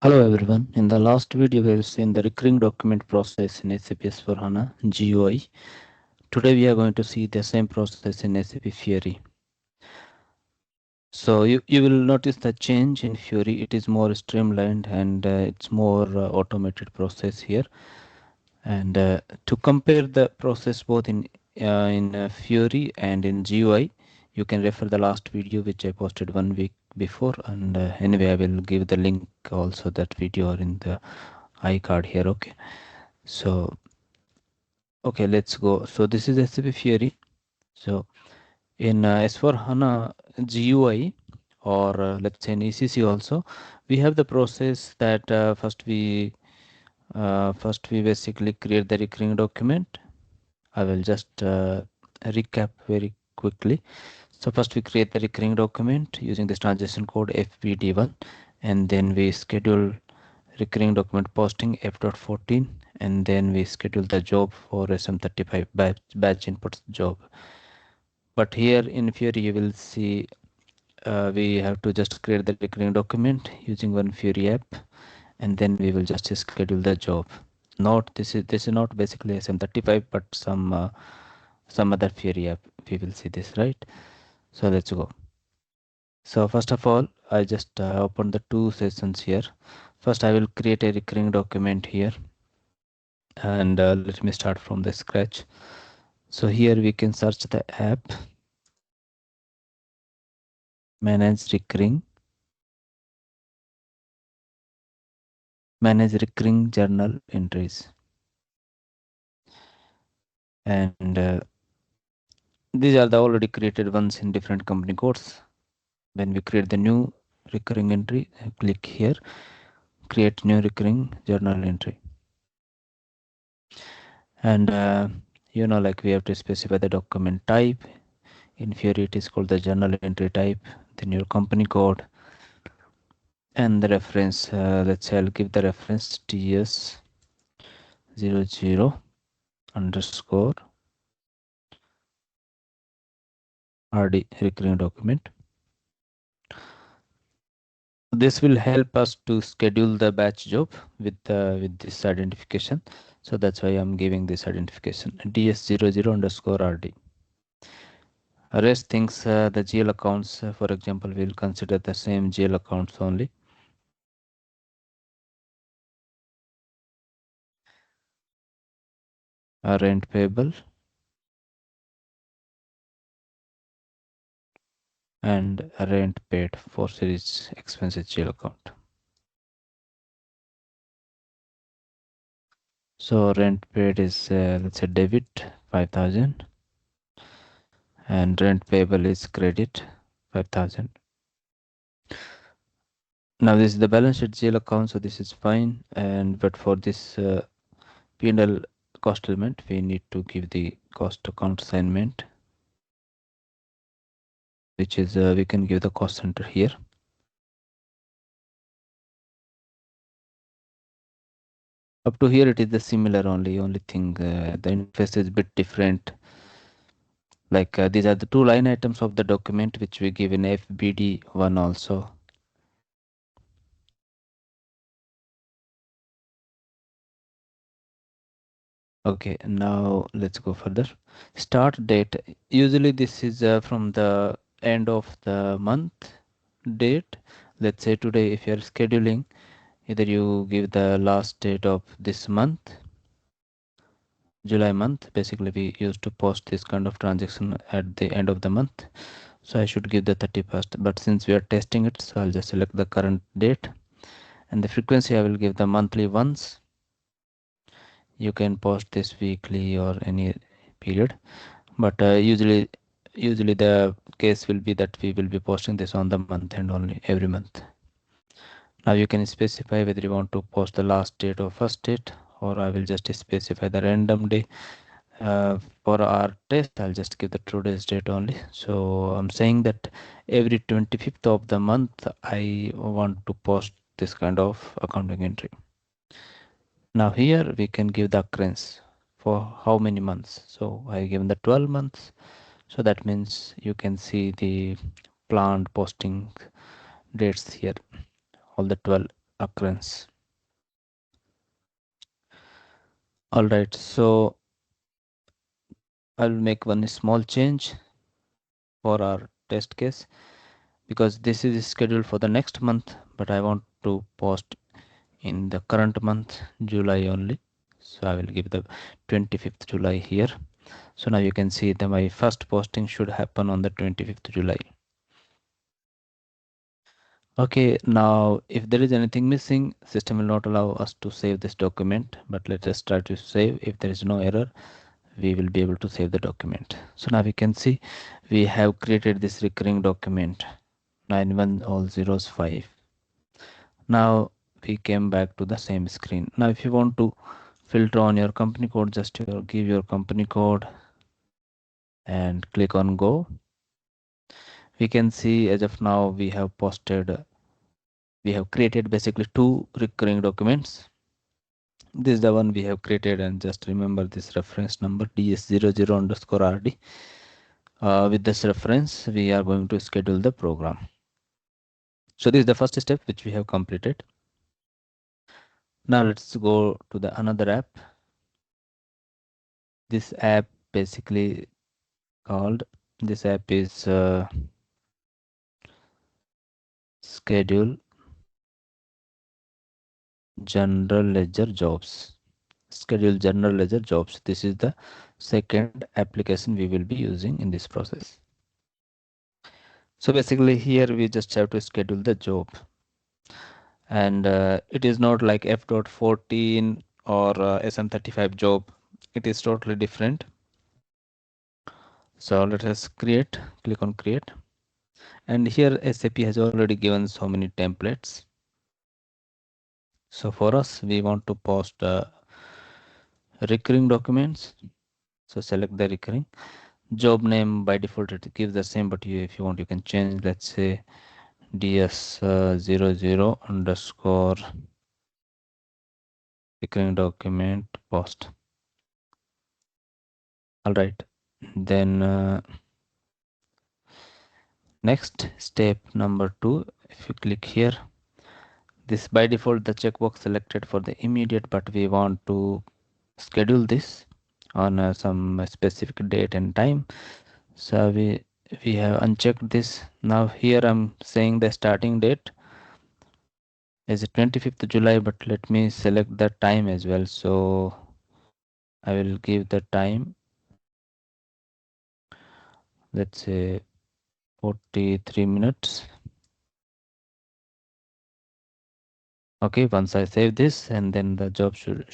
Hello everyone. In the last video, we have seen the recurring document process in SAP S4HANA GUI. Today, we are going to see the same process in SAP Fiori. So you will notice the change in Fiori. It is more streamlined and it's more automated process here. And to compare the process both in Fiori and in GUI, you can refer the last video which I posted 1 week before. And anyway, I will give the link also that video or in the iCard here. So okay, let's go. So this is SAP Fiori. So in S4HANA GUI, or let's say in ECC also, we have the process that first we basically create the recurring document. I will just recap very quickly. So first we create the recurring document using this transaction code FBD1, and then we schedule recurring document posting F.14, and then we schedule the job for SM35 batch inputs job. But here in Fiori you will see we have to just create the recurring document using one Fiori app, and then we will just schedule the job. Not this is not basically SM35 but some other Fiori app. We will see this, right? So let's go. So first of all, I just open the two sessions here. First I will create a recurring document here, and let me start from the scratch. So here we can search the app, manage recurring journal entries, and these are the already created ones in different company codes. When we create the new recurring entry, click here, create new recurring journal entry, and like we have to specify the document type. In Fiori it is called the journal entry type, then your company code, and the reference. Let's say I'll give the reference TS00 underscore RD recurring document. This will help us to schedule the batch job with this identification. So that's why I'm giving this identification DS00 underscore RD. Rest things, the GL accounts, for example, we'll consider the same GL accounts only. Rent payable and rent paid for series expenses GL account. So rent paid is let's say debit 5,000, and rent payable is credit 5,000. Now this is the balance sheet GL account, so this is fine. And but for this P&L cost element, we need to give the cost account assignment, which is we can give the cost center here. Up to here it is the similar, only thing the interface is a bit different. Like these are the two line items of the document which we give in FBD1 also. Okay, now let's go further. Start date. Usually this is from the end of the month date. Let's say today, if you are scheduling, either you give the last date of this month, July month. Basically, we used to post this kind of transaction at the end of the month. So I should give the 31st. But since we are testing it, so I'll just select the current date. And the frequency, I will give the monthly once. You can post this weekly or any period, but usually the case will be that we will be posting this on the month end only, every month. Now you can specify whether you want to post the last date or first date, or I will just specify the random day. For our test, I'll just give the today's date only. So I'm saying that every 25th of the month I want to post this kind of accounting entry. Now here we can give the occurrence for how many months. So I given the 12 months. So that means you can see the planned posting dates here, all the 12 occurrence. All right, so I'll make one small change for our test case because this is scheduled for the next month, but I want to post in the current month, July only. So I will give the 25th July here. So now you can see that my first posting should happen on the 25th July. Okay, now if there is anything missing, system will not allow us to save this document, but let us try to save. If there is no error, we will be able to save the document. So now we can see we have created this recurring document 91005. Now we came back to the same screen. Now if you want to filter on your company code, just give your company code and click on go. We can see as of now we have created basically two recurring documents. This is the one we have created, and just remember this reference number ds00_rd. With this reference we are going to schedule the program. So this is the first step which we have completed. Now let's go to the another app. This app basically called, this app is schedule general ledger jobs. Schedule general ledger jobs. This is the second application we will be using in this process. So basically here we just have to schedule the job, and it is not like F.14 or SM35 job. It is totally different. So let us create, click on create, and here SAP has already given so many templates. So for us, we want to post recurring documents. So select the recurring. Job name by default it gives the same, but if you want you can change. Let's say ds00_ recurring document post. All right, then next step number 2, if you click here, this by default the checkbox selected for the immediate, but we want to schedule this on some specific date and time. So we have unchecked this. Now here I'm saying the starting date is 25th July, but let me select the time as well. So I will give the time, let's say 43 minutes. Okay, once I save this, and then the job should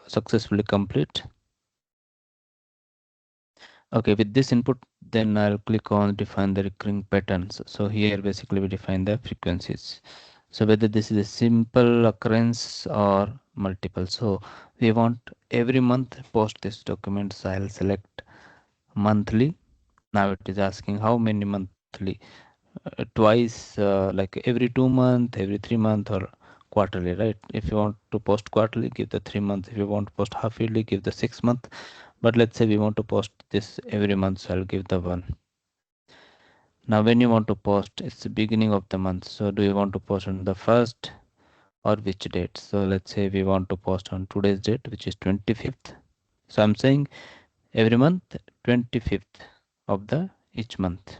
successfully complete. Okay, with this input, then I'll click on define the recurring patterns. So here basically we define the frequencies. So whether this is a simple occurrence or multiple. So we want every month post this document. So I'll select monthly. Now it is asking how many monthly. Twice, like every 2 months, every 3 months, or quarterly, right? If you want to post quarterly, give the 3 months. If you want to post half yearly, give the 6 month. But let's say we want to post this every month, so I'll give the 1. Now when you want to post, it's the beginning of the month. So do you want to post on the first or which date? So let's say we want to post on today's date, which is 25th. So I'm saying every month 25th of the each month.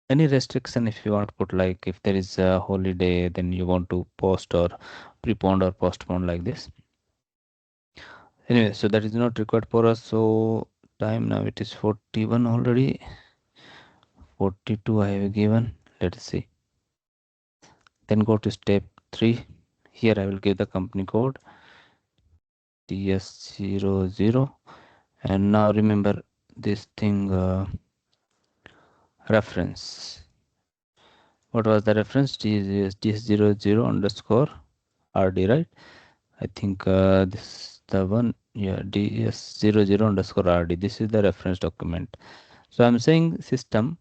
Any restriction if you want to put, like if there is a holiday, then you want to post or prepone or postpone like this. Anyway, so that is not required for us. So time now it is 41 already. 42 I have given. Let's see. Then go to step 3. Here I will give the company code TS00, and now remember this thing, reference. What was the reference? TS00_RD, right? I think this is the one. Yeah, DS00_RD. This is the reference document. So I'm saying system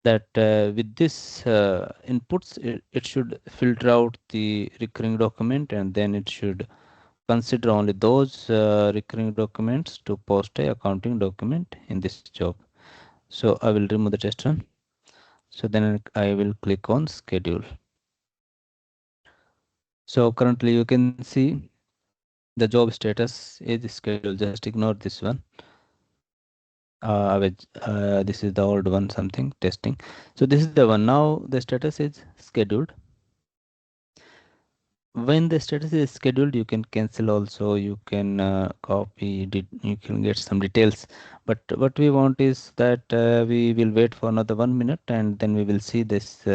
that with this inputs, it should filter out the recurring document, and then it should consider only those recurring documents to post a accounting document in this job. So I will remove the test run. So then I will click on schedule. So currently you can see the job status is scheduled. Just ignore this one. This is the old one, something testing. So this is the one. Now the status is scheduled. When the status is scheduled, you can cancel also, you can copy you can get some details, but what we want is that we will wait for another 1 minute and then we will see this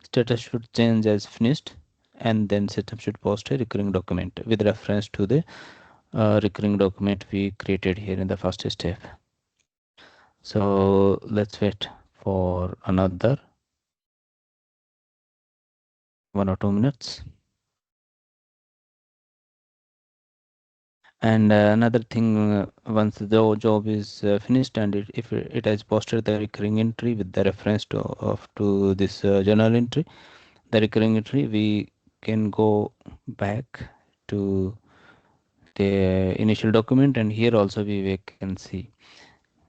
status should change as finished, and then system should post a recurring document with reference to the recurring document we created here in the first step. So let's wait for another 1 or 2 minutes. And another thing, once the job is finished and if it has posted the recurring entry with the reference to this journal entry, the recurring entry, we can go back to the initial document, and here also we can see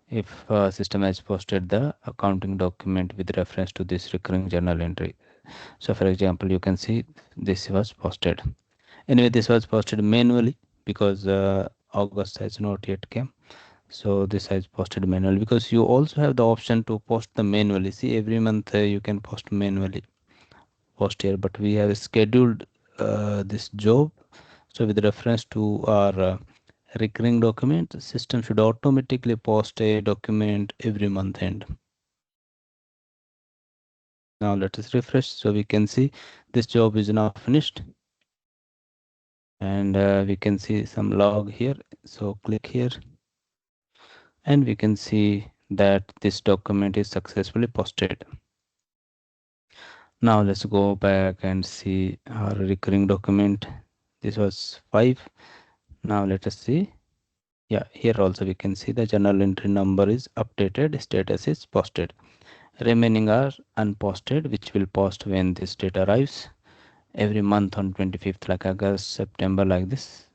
if system has posted the accounting document with reference to this recurring journal entry. So for example, you can see this was posted. Anyway, this was posted manually because August has not yet came. So this has posted manually because you also have the option to post the manually. See, every month you can post manually, post here, but we have scheduled this job. So with reference to our recurring document, system should automatically post a document every month end. Now let us refresh so we can see this job is now finished, and we can see some log here. So click here and we can see that this document is successfully posted. Now let's go back and see our recurring document. This was 5. Now let us see. Yeah, here also we can see the journal entry number is updated, status is posted. Remaining are unposted, which will post when this date arrives. Every month on 25th, like August, September, like this.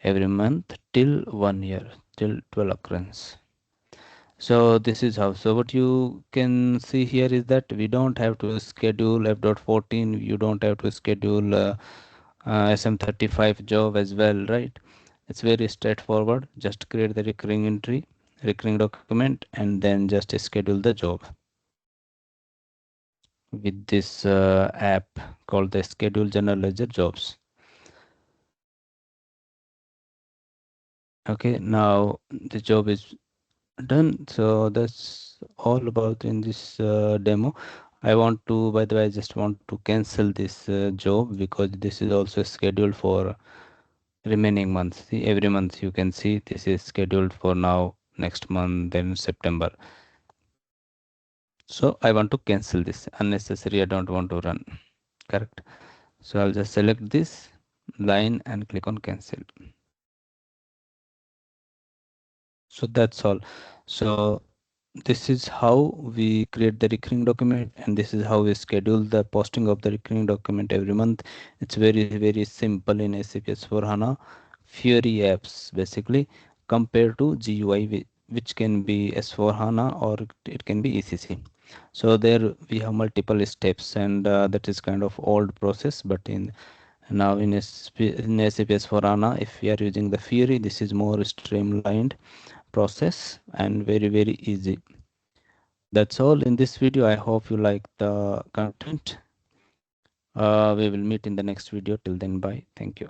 Every month till 1 year, till 12 occurrence. So this is how. So what you can see here is that we don't have to schedule F.14. You don't have to schedule SM35 job as well, right? It's very straightforward. Just create the recurring entry, recurring document, and then just schedule the job with this app called the Schedule General Ledger Jobs. Okay, now the job is done. So that's all about in this demo. I want to, by the way, I just want to cancel this job because this is also scheduled for remaining months. See, every month you can see this is scheduled for now, next month, then September. So I want to cancel this unnecessary. I don't want to run. Correct. So I'll just select this line and click on cancel. So that's all. So this is how we create the recurring document, and this is how we schedule the posting of the recurring document every month. It's very simple in SAP S4HANA Fiori apps, basically, compared to GUI, which can be S4HANA or it can be ECC. So there we have multiple steps, and that is kind of old process, but in now in SAP S4HANA, if we are using the Fiori, this is more streamlined process and very easy. That's all in this video. I hope you like the content. We will meet in the next video. Till then, bye. Thank you.